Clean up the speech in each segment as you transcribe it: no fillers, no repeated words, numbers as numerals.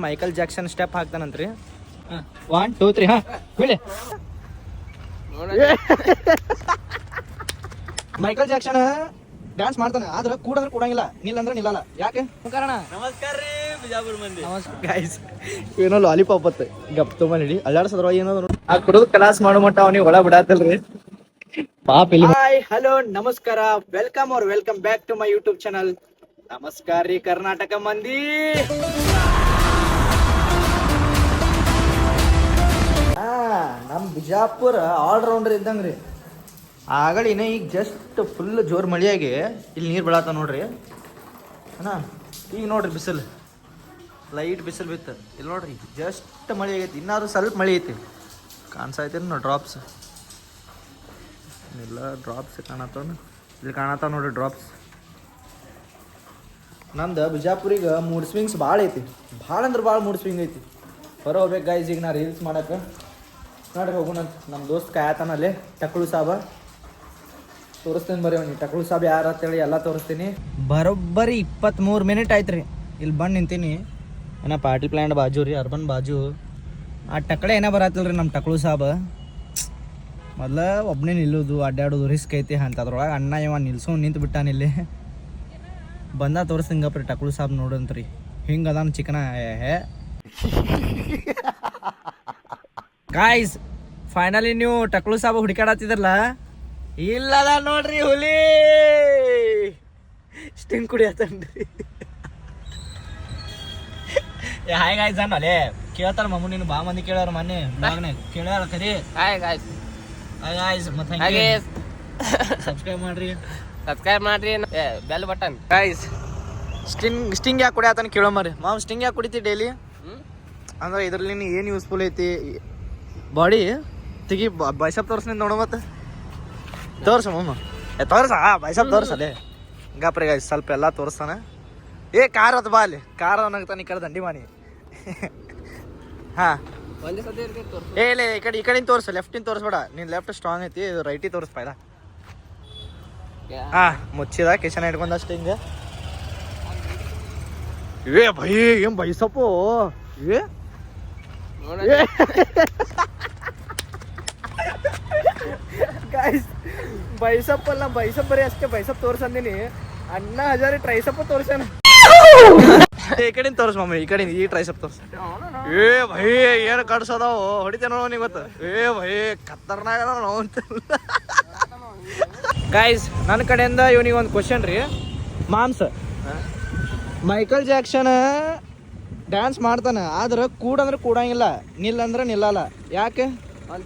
Michael Jackson step ಹಾಕ್ತಾನಂತ್ರಿ. 1 2 3 ಹಾ ಬಿಳಿ Michael Jackson dance ಮಾಡ್ತಾನೆ, ಆದ್ರೆ ಕೂಡಂದ್ರೆ ಕೂಡಂಗಿಲ್ಲ, ನಿಲ್ಲಂದ್ರೆ ನಿಲ್ಲಲ್ಲ. ಯಾಕೆ ಕಾರಣ? ನಮಸ್ಕಾರ ರೀ ಬಿಜಾಪುರ ಮಂದಿ. ಗೈಸ್ ಏನೋ ಲಾಲಿಪಾಪ್ ಅತ್ತ ಗಪ್ ತೊಗೊಂಡ್ ಹಿಡಿ ಅಲ್ಲಾಡ್ಸದ್ರ ಏನೋ ಆ ಕುಡಿದು ಕ್ಲಾಸ್ ಮಾಡೋ ಮಟ್ಟ ಅವನಿಗೆ ಒಳ ಬಿಡಾತಲ್ರಿ ಪಾಪ ಇಲ್ಲಿ. ಹಾಯ್ ಹಲೋ ನಮಸ್ಕಾರ, welcome are welcome back to my YouTube channel. ನಮಸ್ಕಾರ ರೀ ಕರ್ನಾಟಕ ಮಂದಿ. ನಮ್ ಬಿಜಾಪುರ ಆಲ್ ರೌಂಡರ್ ಇದ್ದಂಗ್ರಿ. ಆಗಳಿನ ಈಗ ಜಸ್ಟ್ ಫುಲ್ ಜೋರ್ ಮಳಿಯಾಗಿ ಇಲ್ಲಿ ನೀರು ಬೀಳತ್ತ ನೋಡ್ರಿ ಅಣ್ಣ. ಈಗ ನೋಡ್ರಿ ಬಿಸಿಲು, ಲೈಟ್ ಬಿಸಿಲು ಬಿತ್ತು ಇಲ್ಲಿ ನೋಡ್ರಿ. ಜಸ್ಟ್ ಮಳೆ ಆಗೈತಿ, ಇನ್ನಾದ್ರೂ ಸ್ವಲ್ಪ ಮಳೆ ಐತಿ. ಕಾಣಿಸೈತೇನು ನೋಡಿ ಡ್ರಾಪ್ಸ್, ಎಲ್ಲ ಡ್ರಾಪ್ಸ್ ಕಾಣತ್ತವ ಇಲ್ಲಿ, ಕಾಣತ್ತಾವ ನೋಡ್ರಿ ಡ್ರಾಪ್ಸ್. ನಮ್ದು ಬಿಜಾಪುರಿಗೆ ಮೂಡ್ ಸ್ವಿಂಗ್ಸ್ ಭಾಳ ಐತಿ, ಭಾಳ ಅಂದ್ರೆ ಭಾಳ ಮೂಡ್ ಸ್ವಿಂಗ್ ಐತಿ. ಹೊರ ಹೋಗ್ಬೇಕು ಗೈಸ್ ಈಗ ನಾ ರೀಲ್ಸ್ ಮಾಡಕ್ಕೆ. ನೋಡ್ರಿ ಹೋಗೋಣ, ನಮ್ಮ ದೋಸ್ತ್ ಕಾಯತಾನಲ್ಲಿ ಟಕ್ಳು ಸಾಬ ತೋರಿಸ್ತೀನಿ. ಬರೀ ಅವ್ನಿಗೆ ಟಕ್ಳು ಸಾಬ್ ಯಾರು ಅಂತೇಳಿ ಎಲ್ಲ ತೋರಿಸ್ತೀನಿ. ಬರೋಬ್ಬರಿ 23 ಮಿನಿಟ್ ಆಯ್ತು ರೀ ಇಲ್ಲಿ ಬಂದು ನಿಂತೀನಿ. ಏನೋ ಪಾರ್ಟಿ ಪ್ಲ್ಯಾಂಡ್ ಬಾಜು ರೀ, ಅರ್ಬನ್ ಬಾಜು. ಆ ಟಕಳೆ ಏನೋ ಬರತ್ತಿಲ್ಲ ರೀ ನಮ್ಮ ಟಕ್ಳು ಸಾಬ. ಮೊದಲ ಒಬ್ಬನೇ ನಿಲ್ಲೋದು ಅಡ್ಡಾಡೋದು ರಿಸ್ಕ್ ಐತಿ ಅಂತ, ಅದ್ರೊಳಗೆ ಅಣ್ಣ ಇವ ನಿಲ್ಸೋ ನಿಂತು ಬಿಟ್ಟಾನಿಲ್ಲಿ. ಬಂದ ತೋರಿಸ್ತಿಂಗಪ್ಪ ರೀ ಟಕ್ಳು ಸಾಬ್ ನೋಡಂತ್ರಿ. ಹಿಂಗೆ ಅದಾನ ಚಿಕನ. ಗಾಯ್ಸ್ ಫೈನಲಿ ನೀವು ಟಕ್ಳು ಸಾಬ ಹುಡುಕಾಡತ್ತಿದ್ರಲ್ಲ, ಇಲ್ಲದ ನೋಡ್ರಿ ಹುಲಿ ಸ್ಟಿಂಗ್ ಕುಡಿಯತ್ತನ್ರಿ. ಹಾಯ್ ಗಾಯ್ಸ್ ಅಲ್ಲೇ ಕೇಳ್ತಾರ ಮಮ್ಮು, ನೀನು ಬಾ ಮಂದಿ ಕೇಳ್ಯಾರ ಮೊನ್ನೆ ಬ್ಲಾಗ್ನೆ ಕೇಳ್ಯಾರ ಕರಿ. ಹಾಯ್ ಗಾಯ್ಸ್, ಹಾಯ್ ಗಾಯ್ಸ್, ಮತ್ತೆ ಸಬ್ಸ್ಕ್ರೈಬ್ ಮಾಡ್ರಿ ಬೆಲ್ ಬಟನ್. ಗಾಯ್ಸ್ ಸ್ಟಿಂಗ್ ಯಾಕೆ ಕುಡಿಯತ್ತಾನ ಕೇಳೋಮರಿ. ಮಾಮ್ ಸ್ಟಿಂಗ್ ಯಾಕೆ ಕುಡಿತಿ ಡೈಲಿ ಅಂದ್ರೆ ಇದ್ರಲ್ಲಿ ಏನು ಯೂಸ್ಫುಲ್ ಐತಿ ಬಾಡಿ ತೆಗಿ. ಬೈಸಪ್ ತೋರ್ಸ್ನಿ ನೋಡು, ಮತ್ತೆ ತೋರ್ಸ ಮಮ್ಮ, ತೋರ್ಸ ಬೈಸಪ್ ತೋರ್ಸಲ್ಲೇ ಗಪ್ರಿ ಗಾಯ್ಸ್. ಸ್ವಲ್ಪ ಎಲ್ಲ ತೋರಿಸ್ತಾನ. ಕಾರ್ ಅದ ಬಾ ಅಲ್ಲಿ, ಕಾರ್ ಅನ್ನತಾನ ಈ ಕಡೆ ದಂಡಿ ಮಾನಿ. ಹಾ ಇಲ್ಲ ಈ ಕಡೆಯಿಂದ ತೋರ್ಸ, ಲೆಫ್ಟಿಂದ ತೋರಿಸ್ಬೇಡ. ನೀನ್ ಲೆಫ್ಟ್ ಸ್ಟ್ರಾಂಗ್ ಐತಿ, ರೈಟಿ ತೋರಿಸ್ಪ ಇಲ್ಲ. ಹಾ ಮುಚ್ಚಿದ ಕಿಶನ್ ಇಟ್ಕೊಂಡಷ್ಟು ಹಿಂಗೆ. ಭೈ ಏನ್ ಬೈಸಪ್ಪು ಗಾಯ್ಸ್. ಬೈಸಪ್ ಅಲ್ಲ, ಬೈಸಪ್ ಬರೀ ಅಷ್ಟೇ ಬೈಸಪ್ ತೋರ್ಸಂದಿನಿ. ಅಣ್ಣ ಹಜಾರಿ ಟ್ರೈಸಪ್ ತೋರ್ಸಾನ. ಈ ಕಡೆಯಿಂದ ತೋರ್ಸ ಮಮ್ಮಿ, ಈ ಕಡೆಯಿಂದ ಈ ಟ್ರೈಸಪ್ ತೋರ್ಸ. ಭೈ ಏನು ಕಡ್ಸೋದಾವು ಹೊಡಿತೇನೆ ನೋಡು ನೀ ಗೊತ್ತ. ಭೈ ಖತರ್ನಾಗ ಅದಾವ ನಾವು ಅಂತ. ಗಾಯ್ಸ್ ನನ್ನ ಕಡೆಯಿಂದ ಇವನಿಗೆ ಒಂದು ಕ್ವಶನ್ ರೀ. ಮಾಮ್ಸ್ ಮೈಕಲ್ ಜಾಕ್ಸನ್ ಡ್ಯಾನ್ಸ್ ಮಾಡ್ತಾನೆ, ಆದ್ರೆ ಕೂಡಂದ್ರೆ ಕೂಡಂಗಿಲ್ಲ, ನಿಲ್ಲಂದ್ರೆ ನಿಲ್ಲಲ್ಲ. ಯಾಕೆ?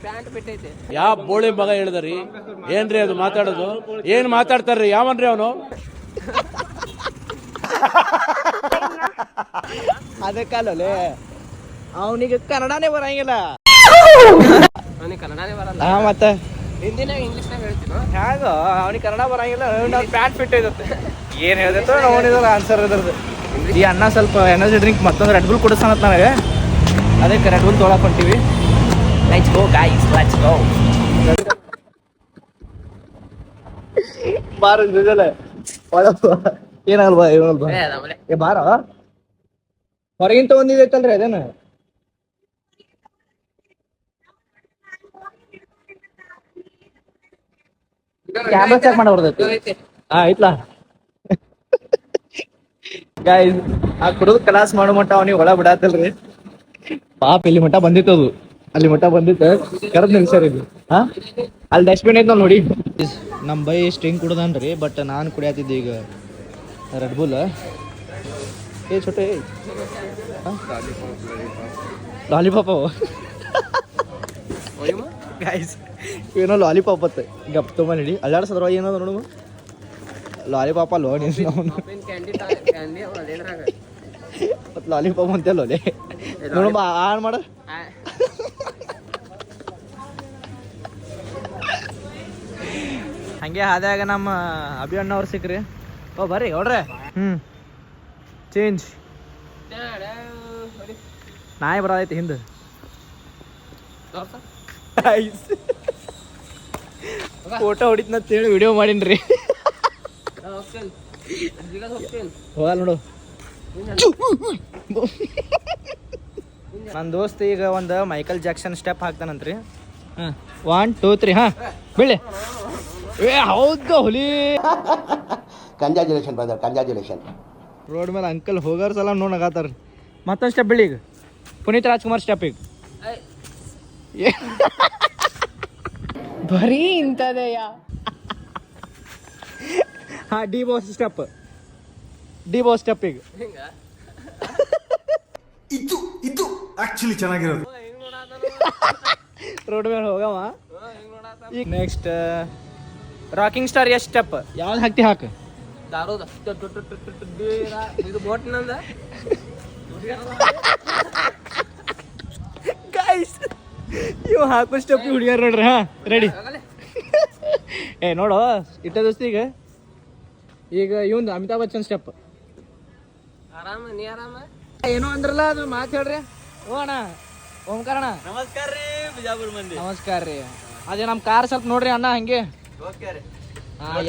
ಪ್ಯಾಂಟ್ ಬಿಟ್ಟೈತೆ. ಯಾವ ಬೋಳಿ ಮಗ ಹೇಳಿದ್ರಿ ಏನ್ರಿ ಅದು ಮಾತಾಡೋದು? ಏನ್ ಮಾತಾಡ್ತಾರ್ರಿ ಯಾವನ್ರಿ ಅವನು? ಅದಕ್ಕಲ್ಲೇ ಅವನಿಗೆ ಕನ್ನಡನೇ ಬರಂಗಿಲ್ಲ. ಕನ್ನಡನೇ ಬರಲ್ಲ ಮತ್ತೆ ಹಿಂದಿನ ಇಂಗ್ಲಿಷ್ನಾಗ ಹೇಳ್ತೀವಿ. ಹ್ಯಾಂಗ ಅವನಿಗೆ ಕನ್ನಡ ಬರಂಗಿಲ್ಲ, ಪ್ಯಾಂಟ್ ಫಿಟ್ ಐತೆ. ಏನ್ ಹೇಳ್ದೈತೋ ನೋಡಿದ್ರ ಆನ್ಸರ್ ಇದ್ರದ್ದು. ಈ ಅಣ್ಣ ಸ್ವಲ್ಪ ಎನರ್ಜಿ ಡ್ರಿಂಕ್ ಮತ್ತೊಂದು ರೆಡ್ ಬುಲ್ ಕುಡಿಸ್ತಾನತ್ ನನಗೆ, ಅದಕ್ಕೆ ರೆಡ್ ಬುಲ್ ತೊಗೊಳಕ್ ಹೊಂಟೀವಿ. Let's go guys, let's go. ಬಾರ ಏನಲ್ವಾ ಏ ಬಾರ ಹೊರಗಿನ ತಗೊಂಡಿದ್ದೈತಲ್ರಿ ಅದೇನ. ಕ್ಯಾಮ್ರಾ ಚೆಕ್ ಮಾಡಿ ಬರ್ತೈತಿ. ಆಯ್ತಲ್ಲ ಗಾಯ್ಸ್, ಆ ಕುಡಿದು ಕ್ಲಾಸ್ ಮಾಡೋ ಮಟ್ಟ ಅವನಿಗೆ ಒಳ ಬಿಡಾತಲ್ರಿ ಪಾಪ. ಇಲ್ಲಿ ಮಟ್ಟ ಬಂದಿತ್ತು, ಅದು ಅಲ್ಲಿ ಮಟ್ಟ ಬಂದಿತ್ತು. ಕರೆದ್ ನಿಲ್ಸರ್ ಇದು. ಹಾ ಅಲ್ಲಿ ಡಸ್ಟ್ಬಿನ್ ಐತ್ ನಾವು ನೋಡಿ. ನಮ್ಮ ಬೈ ಸ್ಟಿಂಗ್ ಕುಡ್ದನ್ರಿ, ಬಟ್ ನಾನು ಕುಡಿಯತ್ತಿದ್ದೆ ಈಗ ರೆಡ್ ಬುಲ್. ಛೋಟೆ ಲಾಲಿಪಾಪ್ ಅವ ಗಾಯ್ಸ್. ಏನೋ ಲಾಲಿಪಾಪ್ ಅತ್ತ ಗಪ್ ತೊಗೊಂಡ್ ಹಿಡಿ ಅಲ್ಲಾಡ್ಸದ್ರ ಏನದ ನೋಡು. ಲಾಲಿಪಾಪ ಲೋ ನೀನು ಮತ್ ಲಾಲಿಪಾಪ್ ಅಂತಲ್ಲ ನೋಡು. ಆನ್ ಮಾಡ. ಹಂಗೆ ಹಾದ್ಯಾಗ ನಮ್ಮ ಅಭಿ ಅಣ್ಣ ಅವ್ರು ಸಿಕ್ಕ್ರಿ. ಓ ಬರ್ರಿ ಹೊಡ್ರೆ. ಚೇಂಜ್ ನಾಯಿ ಬರೋದೈತಿ ಹಿಂದೆ. ಫೋಟೋ ಹೊಡಿತಂತ ಹೇಳಿ ವಿಡಿಯೋ ಮಾಡೀನ್ರಿ. ಹೋಗಲ್ಲ ನೋಡು ನನ್ನ ದೋಸ್ತ್ ಈಗ ಒಂದು ಮೈಕಲ್ ಜಾಕ್ಸನ್ ಸ್ಟೆಪ್ ಹಾಕ್ತಾನಂತ್ರಿ. ಹಾಂ 1 2 3 ಹಾಂ ಬೀಳಿ. ಏ ಹೌದು ಹುಲಿ. Congratulation brother, congratulation. ರೋಡ್ ಮೇಲೆ ಅಂಕಲ್ ಹೋಗೋರ್ ಸಲ ನೋಡಕತ್ತಾರ. ಮತ್ತೊಂದು ಸ್ಟೆಪ್ ಬೀಳಿ ಈಗ. ಪುನೀತ್ ರಾಜ್ಕುಮಾರ್ ಸ್ಟೆಪ್ ಈಗ. ಬರೀ ಇಂಥದೆಯ. ಹಾಂ D boss step. D boss step ಈಗ. ಇದು ಆಕ್ಚುಲಿ ಚೆನ್ನಾಗಿರೋದು. ರೋಡ್ ಮೇಲೆ ಹೋಗವ. ಈಗ ನೆಕ್ಸ್ಟ್ ರಾಕಿಂಗ್ ಸ್ಟಾರ್ ಎಷ್ಟು ಸ್ಟೆಪ್ ಯಾವ್ದು ಹಾಕ್ತಿ ಹಾಕು. ದಾರೋದ ಇದು ಬೋಟ್ನಂದ ಗೈಸ್ ಇವ್ ಹಾಕೋ ಸ್ಟೆಪ್ ಹುಡುಗಿಯರ್ ನೋಡ್ರಿ. ಹಾಂ ರೆಡಿ. ಏ ನೋಡು ಇಟ್ಟ ದೋಸ್ತಿ ಈಗ ಇವಂದು ಅಮಿತಾಬ್ ಬಚ್ಚನ್ ಸ್ಟೆಪ್. ಆರಾಮ ನೀ ಆರಾಮ. ಏನೋ ಅಂದ್ರಲ್ಲ ಅದು ಮಾತು ಹೇಳ್ರಿ. ಓ ಅಣ್ಣ ಓಂಕಾರ ಅಣ್ಣ ನಮಸ್ಕಾರ ರೀ ಬಿಜಾಪುರ ಮಂದಿ. ನಮಸ್ಕಾರ ರೀ. ಅದೇ ನಮ್ಮ ಕಾರ್ ಸ್ವಲ್ಪ ನೋಡ್ರಿ ಅಣ್ಣ ಹಂಗೆ.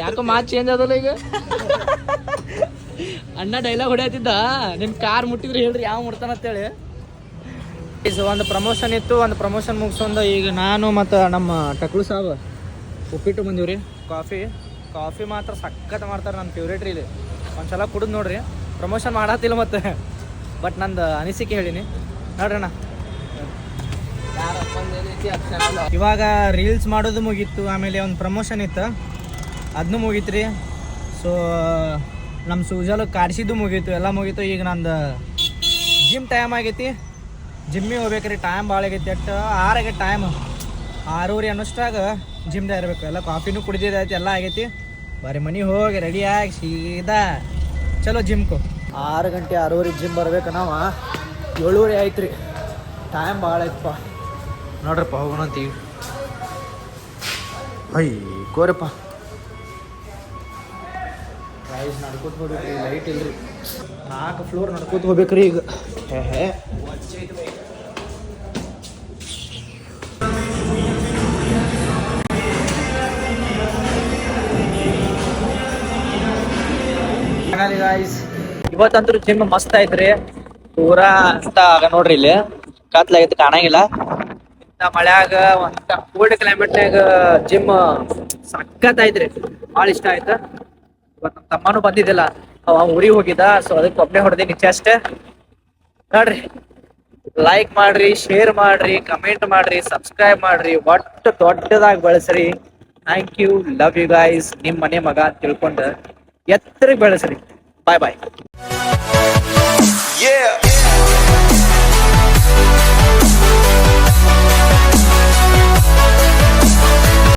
ಯಾಕೋ ಮಾತು ಚೇಂಜ್ ಅದಲ್ಲ ಈಗ. ಅಣ್ಣ ಡೈಲಾಗ್ ಹೊಡೆಯತ್ತಿದ್ದ ನಿಮ್ ಕಾರ್ ಮುಟ್ಟಿದ್ರಿ ಹೇಳ್ರಿ ಯಾವ ಮುಡ್ತಾನಂತೇಳಿ. ಒಂದು ಪ್ರಮೋಷನ್ ಇತ್ತು, ಒಂದು ಪ್ರಮೋಷನ್ ಮುಗಿಸ್ಕೊಂಡು ಈಗ ನಾನು ಮತ್ತು ನಮ್ಮ ಟಕ್ಳು ಸಾಬ್ ಉಪ್ಪಿಟ್ಟು ಬಂದೀವ್ರಿ. ಕಾಫಿ ಮಾತ್ರ ಸಖತ್ ಮಾಡ್ತಾರೆ, ನನ್ನ ಫೇವ್ರೇಟ್ ರೀ ಇಲ್ಲಿ. ಒಂದ್ಸಲ ಕುಡಿದು ನೋಡ್ರಿ. ಪ್ರಮೋಷನ್ ಮಾಡತ್ತಿಲ್ಲ ಮತ್ತೆ, ಬಟ್ ನಂದು ಅನಿಸಿಕೆ ಹೇಳಿನಿ ನೋಡ್ರಿ ಅಣ್ಣ. ಇವಾಗ ರೀಲ್ಸ್ ಮಾಡೋದು ಮುಗೀತು, ಆಮೇಲೆ ಒಂದು ಪ್ರಮೋಷನ್ ಇತ್ತು ಅದನ್ನೂ ಮುಗೀತು ರೀ. ಸೊ ನಮ್ಮ ಸೂಜಲು ಕಾಡ್ಸಿದ್ದು ಮುಗೀತು, ಎಲ್ಲ ಮುಗೀತು. ಈಗ ನಂದು ಜಿಮ್ ಟೈಮ್ ಆಗೈತಿ, ಜಿಮ್ಮಿಗೆ ಹೋಗ್ಬೇಕ್ರಿ. ಟೈಮ್ ಭಾಳ ಆಗೈತಿ. 6 ಆಗೈತಿ ಟೈಮ್. 6:30 ಅನ್ನೋಷ್ಟಾಗ ಜಿಮ್ದಾಗ ಇರಬೇಕು. ಎಲ್ಲ ಕಾಫಿನೂ ಕುಡಿದಿದ್ದೈತಿ, ಎಲ್ಲ ಆಗೈತಿ. ಬರೀ ಮನೆಗೆ ಹೋಗಿ ರೆಡಿಯಾಗಿ ಸೀದಾ ಚಲೋ ಜಿಮ್ಕು. 6 ಗಂಟೆ 6:30 ಜಿಮ್ ಬರ್ಬೇಕು. ನಾವು 7:30 ಆಯ್ತು ರೀ. ಟೈಮ್ ಭಾಳ ಆಯ್ತಪ್ಪ. ನೋಡ್ರಪ್ಪ ಹೋಗೋಣ ಅಂತೀವಿ. ಕೋರಪ್ಪ ಪ್ರೈಸ್ ನಡ್ಕೋತ ಹೋಗ್ಬೇಕ್ರಿ. ಲೈಟ್ ಇಲ್ರಿ, 4 ಫ್ಲೋರ್ ನಡ್ಕೋತ ಹೋಗ್ಬೇಕ್ರಿ ಈಗ. ಹೇ ಗಾಯ್ಸ್ ಇವತ್ತಂತೂ ಜಿಮ್ ಮಸ್ತ್ ಐತ್ರಿ. ಪೂರಾ ಅಂತ ಆಗ ನೋಡ್ರಿ ಇಲ್ಲಿ ಕತ್ಲಾಗೈತಿ ಕಾಣಂಗಿಲ್ಲ. ಇಂಥ ಮಳ್ಯಾಗ ಒಂಥ ಕೋಲ್ಡ್ ಕ್ಲೈಮೇಟ್ನಾಗ ಜಿಮ್ ಸಖತ್ ಐತ್ರಿ. ಭಾಳ ಇಷ್ಟ ಆಯ್ತು. ಇವತ್ತು ನಮ್ಮ ತಮ್ಮನೂ ಬಂದಿದ್ದಿಲ್ಲ, ಅವ ಊರಿಗೆ ಹೋಗಿದ್ದ. ಸೊ ಅದಕ್ಕೆ ಒಬ್ಬನೇ ಹೊಡೆದೀನಿ ಅಷ್ಟೇ ನೋಡ್ರಿ. ಲೈಕ್ ಮಾಡ್ರಿ, ಶೇರ್ ಮಾಡ್ರಿ, ಕಮೆಂಟ್ ಮಾಡ್ರಿ, ಸಬ್ಸ್ಕ್ರೈಬ್ ಮಾಡ್ರಿ, ಒಟ್ಟು ದೊಡ್ಡದಾಗಿ ಬೆಳೆಸ್ರಿ. Thank you, love you guys. ನಿಮ್ಮ ಮನೆ ಮಗ ಅಂತ ತಿಳ್ಕೊಂಡು ಎತ್ತರಿಗೆ ಬೆಳೆಸ್ರಿ. ಬಾಯ್ ಬಾಯ್.